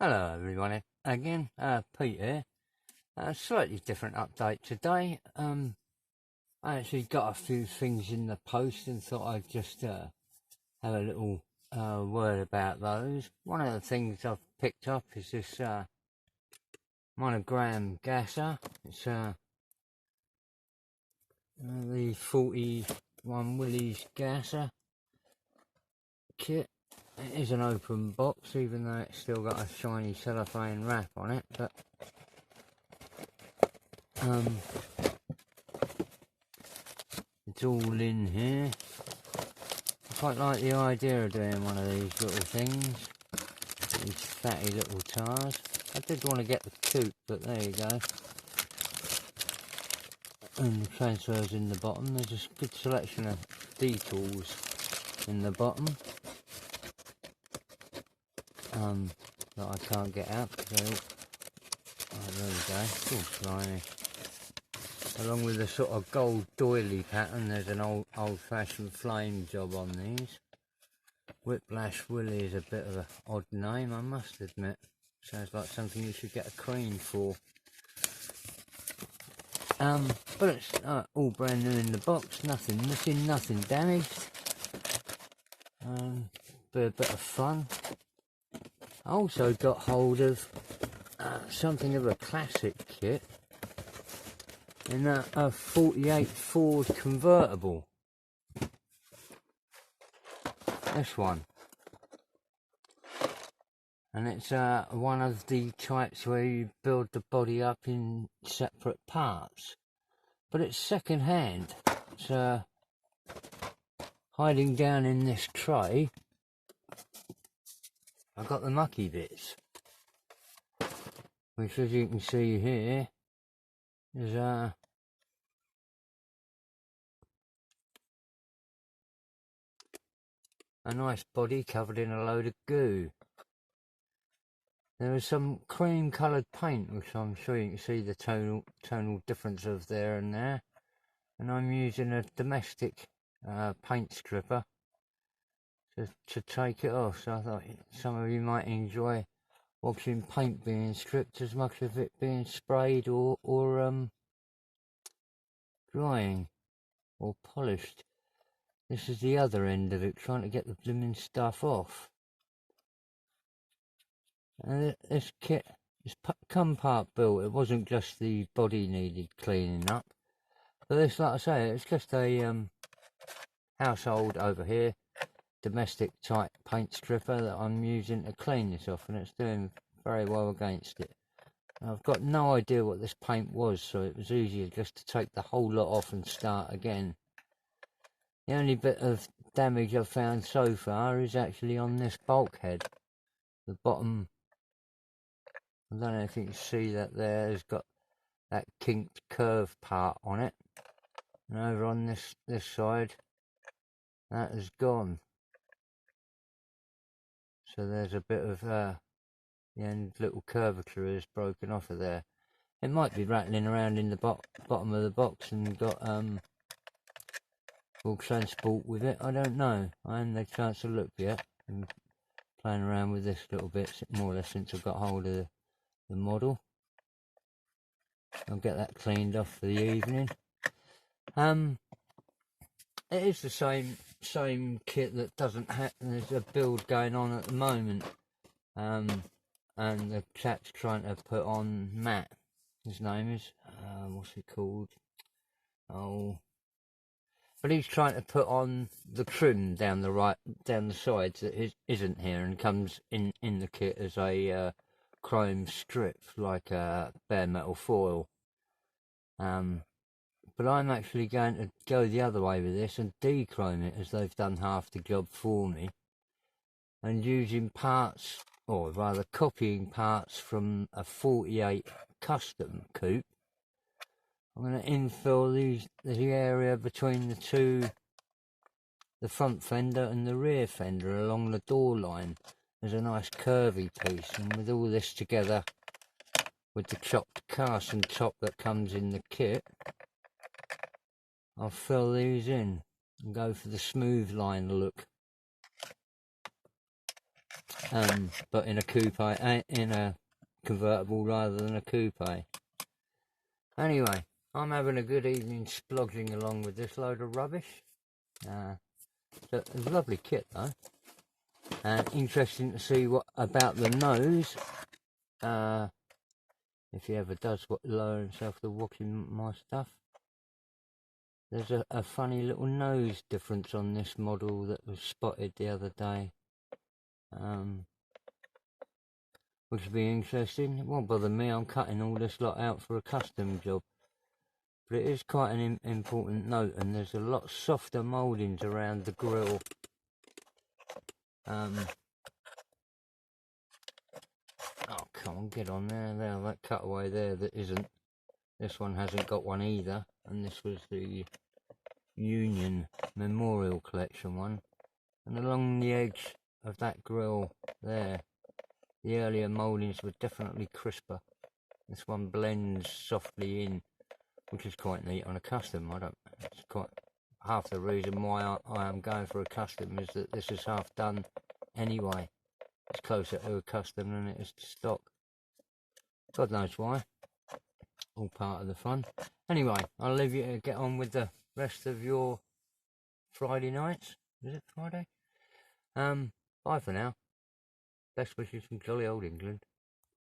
Hello everyone, again, Pete here. A slightly different update today. I actually got a few things in the post and thought I'd just have a little word about those. One of the things I've picked up is this monogram gasser. It's the 41 Willys gasser kit. It is an open box, even though it's still got a shiny cellophane wrap on it, but it's all in here. I quite like the idea of doing one of these little things, these fatty little tires. I did want to get the coupe, but there you go. And the transfers in the bottom. There's a good selection of decals in the bottom that I can't get out. So, oh, there we go. Oh, blimey. Along with the sort of gold doily pattern, there's an old-fashioned flame job on these. Whiplash Willie is a bit of an odd name, I must admit. Sounds like something you should get a crane for. But it's all brand new in the box, nothing missing, nothing damaged. Be a bit of fun. I also got hold of something of a classic kit in a 48 Ford convertible. This one. And it's one of the types where you build the body up in separate parts. But it's second hand. It's hiding down in this tray. I've got the mucky bits, which, as you can see here, is a nice body covered in a load of goo. There is some cream coloured paint, which I'm sure you can see the tonal difference of there and there. And I'm using a domestic paint stripper to take it off. So I thought some of you might enjoy watching paint being stripped as much of it being sprayed or drying or polished. This is the other end of it, trying to get the blooming stuff off. And this kit is come part built. It wasn't just the body needed cleaning up. But this, like I say, it's just a household over here, domestic type paint stripper that I'm using to clean this off, and it's doing very well against it. I've got no idea what this paint was, so it was easier just to take the whole lot off and start again. The only bit of damage I've found so far is actually on this bulkhead. The bottom, I don't know if you can see that there, has got that kinked curve part on it. And over on this side, that has gone. So there's a bit of the end little curvature is broken off of there. It might be rattling around in the bottom of the box and got full transport with it. I don't know. I haven't had a chance to look yet. I'm playing around with this little bit more or less since I got hold of the model. I'll get that cleaned off for the evening. It is the same kit that doesn't have. There's a build going on at the moment, and the chap's trying to put on Matt. His name is what's it called? Oh, but he's trying to put on the trim down the sides that isn't here and comes in the kit as a chrome strip, like a bare metal foil. But I'm actually going to go the other way with this and dechrome it, as they've done half the job for me, and using parts, or rather copying parts from a 48 custom coupe. I'm going to infill the area between the front fender and the rear fender along the door line. There's a nice curvy piece, and with all this together with the chopped cast and top that comes in the kit, I'll fill these in and go for the smooth line look. but in a coupe, in a convertible rather than a coupe. Anyway, I'm having a good evening splogging along with this load of rubbish. It's a lovely kit though, and interesting to see what about the nose. If he ever does lower himself to watching my stuff, there's a funny little nose difference on this model that was spotted the other day, which would be interesting. It won't bother me, I'm cutting all this lot out for a custom job, but it is quite an important note, and there's a lot softer mouldings around the grille. Oh, come on, get on there. There, that cutaway there that isn't. This one hasn't got one either, and this was the Union Memorial Collection one. And along the edge of that grille there, the earlier mouldings were definitely crisper. This one blends softly in, which is quite neat on a custom. It's quite half the reason why I am going for a custom is that this is half done anyway. It's closer to a custom than it is to stock. God knows why. All part of the fun. Anyway, I'll leave you to get on with the rest of your Friday nights. Is it Friday? Bye for now. Best wishes from jolly old England.